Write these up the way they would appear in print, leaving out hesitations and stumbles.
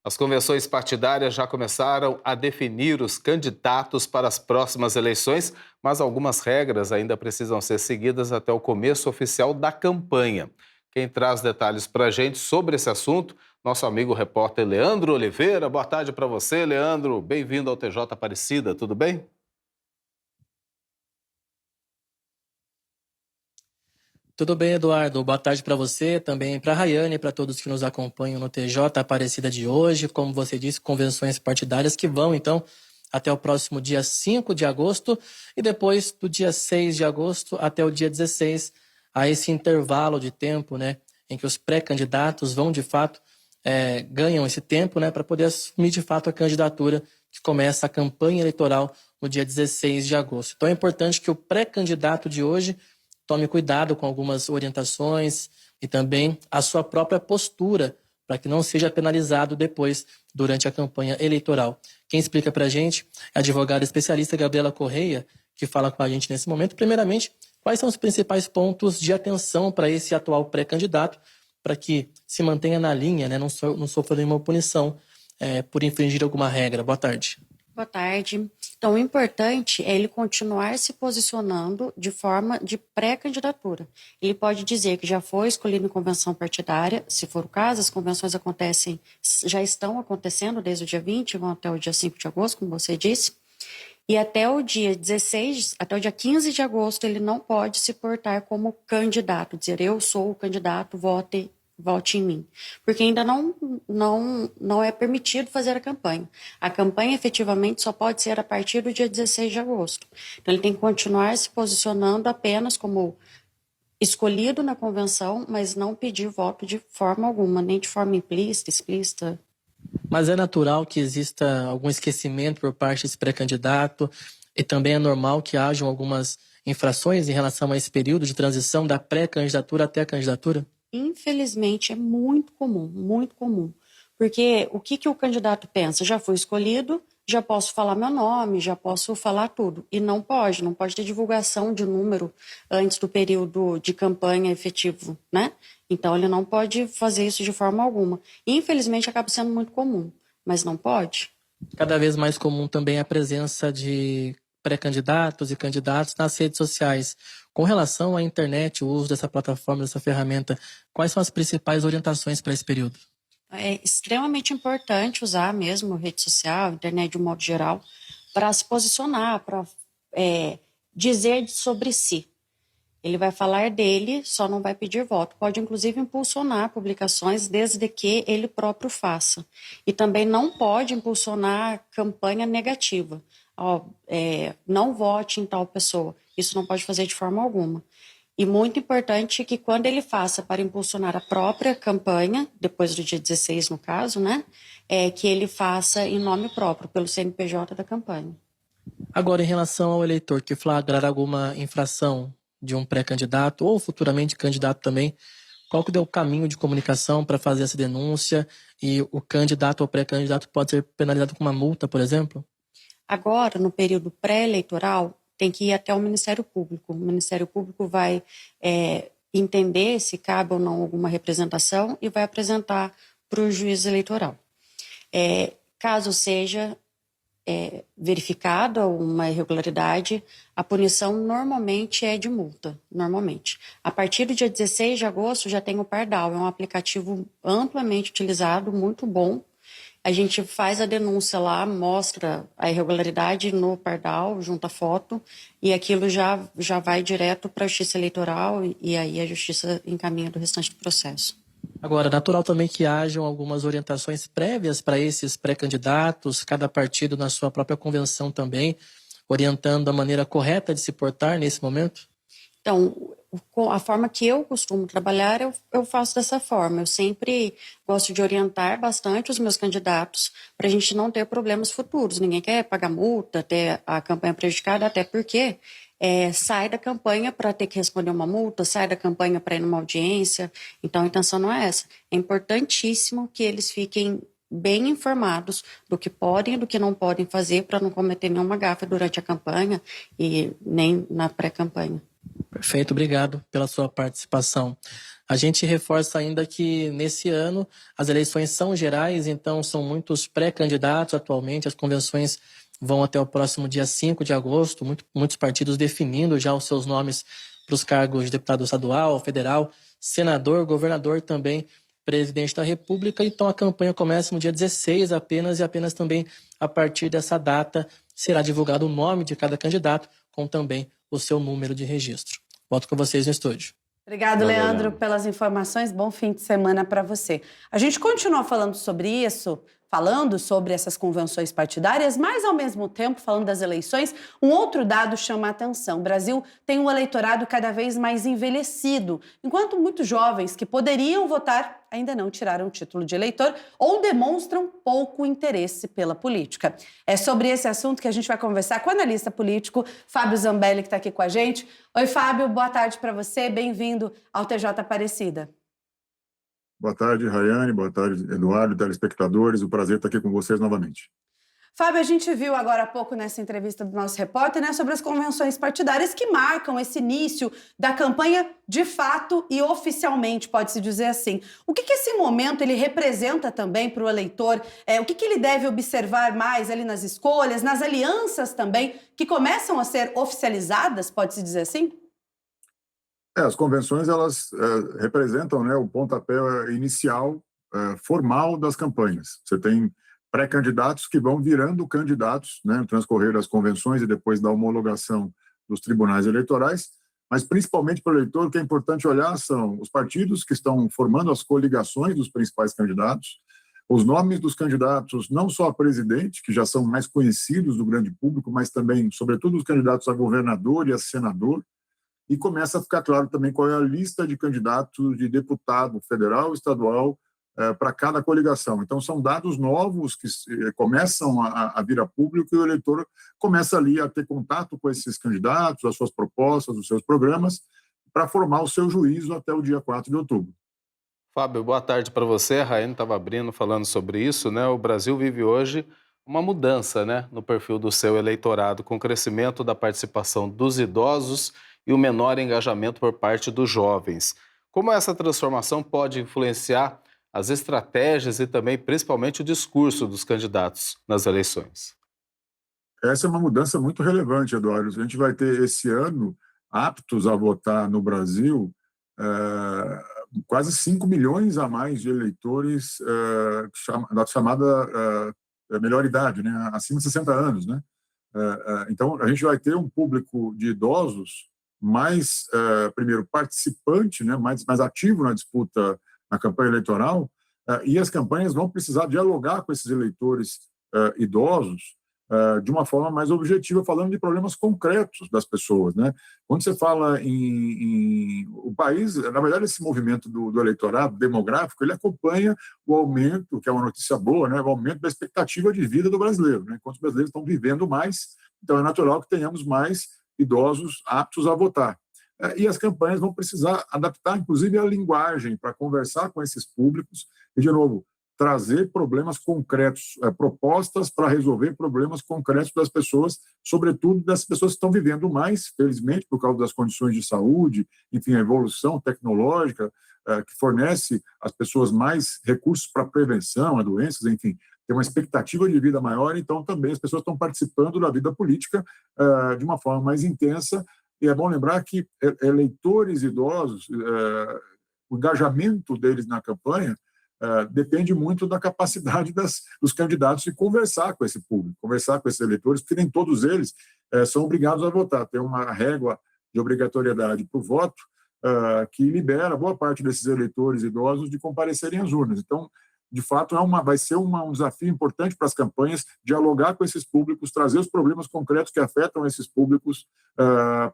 As convenções partidárias já começaram a definir os candidatos para as próximas eleições, mas algumas regras ainda precisam ser seguidas até o começo oficial da campanha. Quem traz detalhes para a gente sobre esse assunto, nosso amigo repórter Leandro Oliveira. Boa tarde para você, Leandro. Bem-vindo ao TJ Aparecida, tudo bem? Tudo bem, Eduardo? Boa tarde para você, também para a Rayane e para todos que nos acompanham no TJ Aparecida de hoje. Como você disse, convenções partidárias que vão, então, até o próximo dia 5 de agosto e depois do dia 6 de agosto até o dia 16, a esse intervalo de tempo, né, em que os pré-candidatos vão, de fato, ganham esse tempo, né, para poder assumir, de fato, a candidatura que começa a campanha eleitoral no dia 16 de agosto. Então, é importante que o pré-candidato de hoje tome cuidado com algumas orientações e também a sua própria postura, para que não seja penalizado depois, durante a campanha eleitoral. Quem explica para a gente é a advogada especialista Gabriela Correia, que fala com a gente nesse momento. Primeiramente, quais são os principais pontos de atenção para esse atual pré-candidato, para que se mantenha na linha, né, não sofra nenhuma punição por infringir alguma regra. Boa tarde. Boa tarde. Então, o importante é ele continuar se posicionando de forma de pré-candidatura. Ele pode dizer que já foi escolhido em convenção partidária, se for o caso, as convenções já estão acontecendo desde o dia 20, vão até o dia 5 de agosto, como você disse, e até o dia 16, até o dia 15 de agosto, ele não pode se portar como candidato, dizer eu sou o candidato, vote em mim, porque ainda não é permitido fazer a campanha. A campanha efetivamente só pode ser a partir do dia 16 de agosto. Então ele tem que continuar se posicionando apenas como escolhido na convenção, mas não pedir voto de forma alguma, nem de forma implícita, explícita. Mas é natural que exista algum esquecimento por parte desse pré-candidato e também é normal que hajam algumas infrações em relação a esse período de transição da pré-candidatura até a candidatura? Infelizmente, é muito comum. Porque o que o candidato pensa? Já fui escolhido, já posso falar meu nome, já posso falar tudo. E não pode ter divulgação de número antes do período de campanha efetivo, né? Então, ele não pode fazer isso de forma alguma. Infelizmente, acaba sendo muito comum, mas não pode. Cada vez mais comum também a presença de pré-candidatos e candidatos nas redes sociais. Com relação à internet, o uso dessa plataforma, dessa ferramenta, quais são as principais orientações para esse período? É extremamente importante usar mesmo rede social, internet de um modo geral, para se posicionar, para dizer sobre si. Ele vai falar dele, só não vai pedir voto. Pode, inclusive, impulsionar publicações desde que ele próprio faça. E também não pode impulsionar campanha negativa. Não vote em tal pessoa. Isso não pode fazer de forma alguma. E muito importante que quando ele faça para impulsionar a própria campanha, depois do dia 16 no caso, né, que ele faça em nome próprio, pelo CNPJ da campanha. Agora, em relação ao eleitor que flagrar alguma infração de um pré-candidato ou futuramente candidato também, qual que é o caminho de comunicação para fazer essa denúncia e o candidato ou pré-candidato pode ser penalizado com uma multa, por exemplo? Agora, no período pré-eleitoral, tem que ir até o Ministério Público. O Ministério Público vai entender se cabe ou não alguma representação e vai apresentar para o juiz eleitoral. Caso seja verificada uma irregularidade, a punição normalmente é de multa, normalmente. A partir do dia 16 de agosto já tem o Pardal, é um aplicativo amplamente utilizado, muito bom. A gente faz a denúncia lá, mostra a irregularidade no Pardal, junta foto, e aquilo já vai direto para a Justiça Eleitoral e aí a Justiça encaminha do restante do processo. Agora, natural também que hajam algumas orientações prévias para esses pré-candidatos, cada partido na sua própria convenção também, orientando a maneira correta de se portar nesse momento? Então, a forma que eu costumo trabalhar, eu faço dessa forma. Eu sempre gosto de orientar bastante os meus candidatos para a gente não ter problemas futuros. Ninguém quer pagar multa, ter a campanha prejudicada, até porque sai da campanha para ter que responder uma multa, sai da campanha para ir numa audiência. Então, a intenção não é essa. É importantíssimo que eles fiquem bem informados do que podem e do que não podem fazer para não cometer nenhuma gafe durante a campanha e nem na pré-campanha. Perfeito, obrigado pela sua participação. A gente reforça ainda que, nesse ano, as eleições são gerais, então são muitos pré-candidatos atualmente. As convenções vão até o próximo dia 5 de agosto, muitos partidos definindo já os seus nomes para os cargos de deputado estadual, federal, senador, governador também, presidente da República. Então a campanha começa no dia 16 apenas, e apenas também a partir dessa data será divulgado o nome de cada candidato, com também o seu número de registro. Volto com vocês no estúdio. Obrigado, Leandro, pelas informações. Bom fim de semana para você. A gente continua falando sobre isso, falando sobre essas convenções partidárias, mas, ao mesmo tempo, falando das eleições, um outro dado chama a atenção. O Brasil tem um eleitorado cada vez mais envelhecido, enquanto muitos jovens que poderiam votar ainda não tiraram o título de eleitor ou demonstram pouco interesse pela política. É sobre esse assunto que a gente vai conversar com o analista político Fábio Zambelli, que está aqui com a gente. Oi, Fábio, boa tarde para você, bem-vindo ao TJ Aparecida. Boa tarde, Rayane. Boa tarde, Eduardo, telespectadores. O prazer estar aqui com vocês novamente. Fábio, a gente viu agora há pouco nessa entrevista do nosso repórter, né, sobre as convenções partidárias que marcam esse início da campanha de fato e oficialmente, pode-se dizer assim. O que esse momento ele representa também para o eleitor? O que ele deve observar mais ali nas escolhas, nas alianças também, que começam a ser oficializadas, pode-se dizer assim? As convenções, elas representam, né, o pontapé inicial, formal das campanhas. Você tem pré-candidatos que vão virando candidatos, né, no transcorrer das convenções e depois da homologação dos tribunais eleitorais, mas principalmente para o eleitor, o que é importante olhar são os partidos que estão formando as coligações dos principais candidatos, os nomes dos candidatos, não só a presidente, que já são mais conhecidos do grande público, mas também, sobretudo, os candidatos a governador e a senador, e começa a ficar claro também qual é a lista de candidatos de deputado federal, estadual, para cada coligação. Então, são dados novos que começam a vir a público e o eleitor começa ali a ter contato com esses candidatos, as suas propostas, os seus programas, para formar o seu juízo até o dia 4 de outubro. Fábio, boa tarde para você. A Rayane estava abrindo, falando sobre isso, né? O Brasil vive hoje uma mudança, né, no perfil do seu eleitorado, com o crescimento da participação dos idosos e o menor engajamento por parte dos jovens. Como essa transformação pode influenciar as estratégias e também, principalmente, o discurso dos candidatos nas eleições? Essa é uma mudança muito relevante, Eduardo. A gente vai ter esse ano aptos a votar no Brasil quase 5 milhões a mais de eleitores da chamada melhor idade, né, acima de 60 anos, né? Então, a gente vai ter um público de idosos mais, primeiro, participante, né, mais ativo na disputa, na campanha eleitoral, e as campanhas vão precisar dialogar com esses eleitores idosos de uma forma mais objetiva, falando de problemas concretos das pessoas, né? Quando você fala o país, na verdade, esse movimento do eleitorado demográfico, ele acompanha o aumento, que é uma notícia boa, né? O aumento da expectativa de vida do brasileiro, né? Enquanto os brasileiros estão vivendo mais, então é natural que tenhamos mais idosos aptos a votar. E as campanhas vão precisar adaptar, inclusive, a linguagem para conversar com esses públicos e, de novo, trazer problemas concretos, propostas para resolver problemas concretos das pessoas, sobretudo das pessoas que estão vivendo mais, felizmente, por causa das condições de saúde, enfim, a evolução tecnológica que fornece às pessoas mais recursos para prevenção a doenças, enfim, tem uma expectativa de vida maior, então também as pessoas estão participando da vida política de uma forma mais intensa, e é bom lembrar que eleitores idosos, o engajamento deles na campanha depende muito da capacidade dos candidatos de conversar com esse público, conversar com esses eleitores, porque nem todos eles são obrigados a votar. Tem uma régua de obrigatoriedade para o voto que libera boa parte desses eleitores idosos de comparecerem às urnas. Então, de fato, vai ser um desafio importante para as campanhas dialogar com esses públicos, trazer os problemas concretos que afetam esses públicos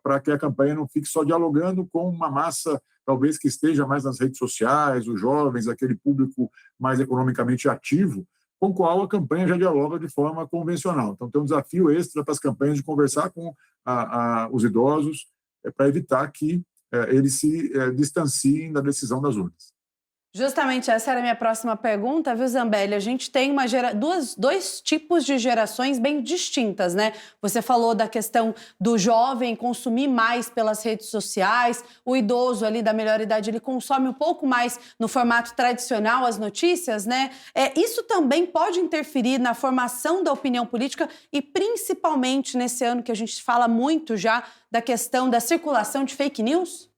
para que a campanha não fique só dialogando com uma massa, talvez, que esteja mais nas redes sociais, os jovens, aquele público mais economicamente ativo, com o qual a campanha já dialoga de forma convencional. Então, tem um desafio extra para as campanhas de conversar com os idosos para evitar que eles se distanciem da decisão das urnas. Justamente essa era a minha próxima pergunta, viu, Zambelli? A gente tem dois tipos de gerações bem distintas, né? Você falou da questão do jovem consumir mais pelas redes sociais, o idoso ali da melhor idade, ele consome um pouco mais no formato tradicional as notícias, né? Isso também pode interferir na formação da opinião política e principalmente nesse ano que a gente fala muito já da questão da circulação de fake news?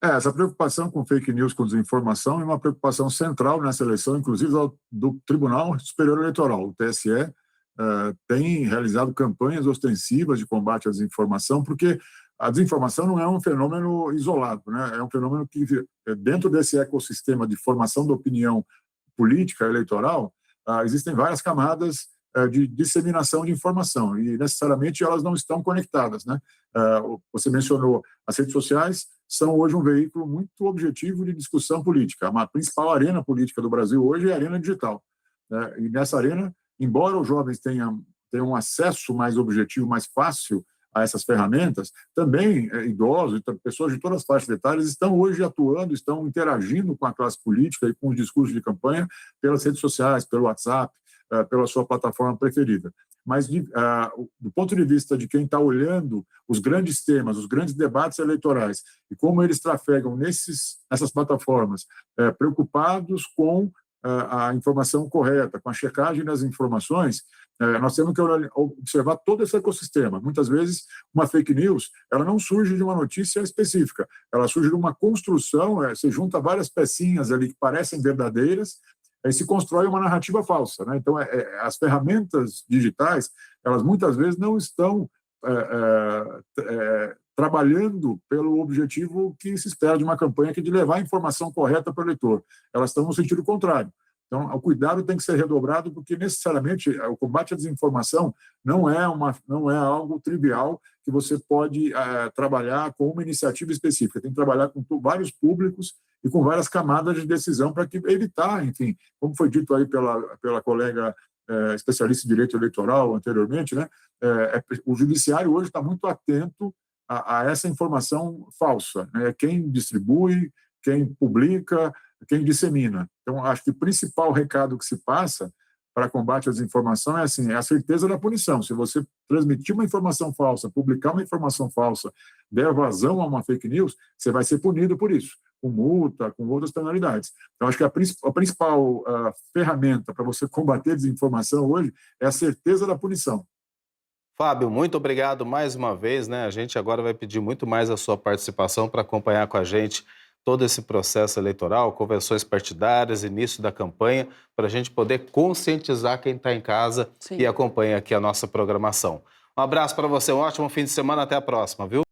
Essa preocupação com fake news, com desinformação, é uma preocupação central nessa eleição, inclusive do Tribunal Superior Eleitoral. O TSE tem realizado campanhas ostensivas de combate à desinformação, porque a desinformação não é um fenômeno isolado, né? É um fenômeno que, dentro desse ecossistema de formação da opinião política eleitoral, existem várias camadas de disseminação de informação, e necessariamente elas não estão conectadas, né? Você mencionou as redes sociais, são hoje um veículo muito objetivo de discussão política. A principal arena política do Brasil hoje é a arena digital, né? E nessa arena, embora os jovens tenham um acesso mais objetivo, mais fácil a essas ferramentas, também idosos, pessoas de todas as faixas etárias estão hoje atuando, estão interagindo com a classe política e com os discursos de campanha pelas redes sociais, pelo WhatsApp, pela sua plataforma preferida. Mas, do ponto de vista de quem está olhando os grandes temas, os grandes debates eleitorais e como eles trafegam nessas plataformas, preocupados com a informação correta, com a checagem das informações, nós temos que observar todo esse ecossistema. Muitas vezes, uma fake news ela não surge de uma notícia específica, ela surge de uma construção, se junta várias pecinhas ali que parecem verdadeiras, aí se constrói uma narrativa falsa, né? Então, as ferramentas digitais, elas muitas vezes não estão trabalhando pelo objetivo que se espera de uma campanha, que é de levar a informação correta para o eleitor. Elas estão no sentido contrário. Então, o cuidado tem que ser redobrado, porque necessariamente o combate à desinformação não é algo trivial que você pode trabalhar com uma iniciativa específica. Tem que trabalhar com vários públicos e com várias camadas de decisão para evitar, enfim, como foi dito aí pela colega especialista em direito eleitoral anteriormente, né? O judiciário hoje está muito atento a essa informação falsa, né? Quem distribui, quem publica, quem dissemina. Então, acho que o principal recado que se passa para combate à desinformação é a certeza da punição. Se você transmitir uma informação falsa, publicar uma informação falsa, der vazão a uma fake news, você vai ser punido por isso, com multa, com outras penalidades. Então, acho que a principal ferramenta para você combater a desinformação hoje é a certeza da punição. Fábio, muito obrigado mais uma vez, né? A gente agora vai pedir muito mais a sua participação para acompanhar com a gente todo esse processo eleitoral, convenções partidárias, início da campanha, para a gente poder conscientizar quem está em casa e acompanha aqui a nossa programação. Um abraço para você, um ótimo fim de semana, até a próxima, viu?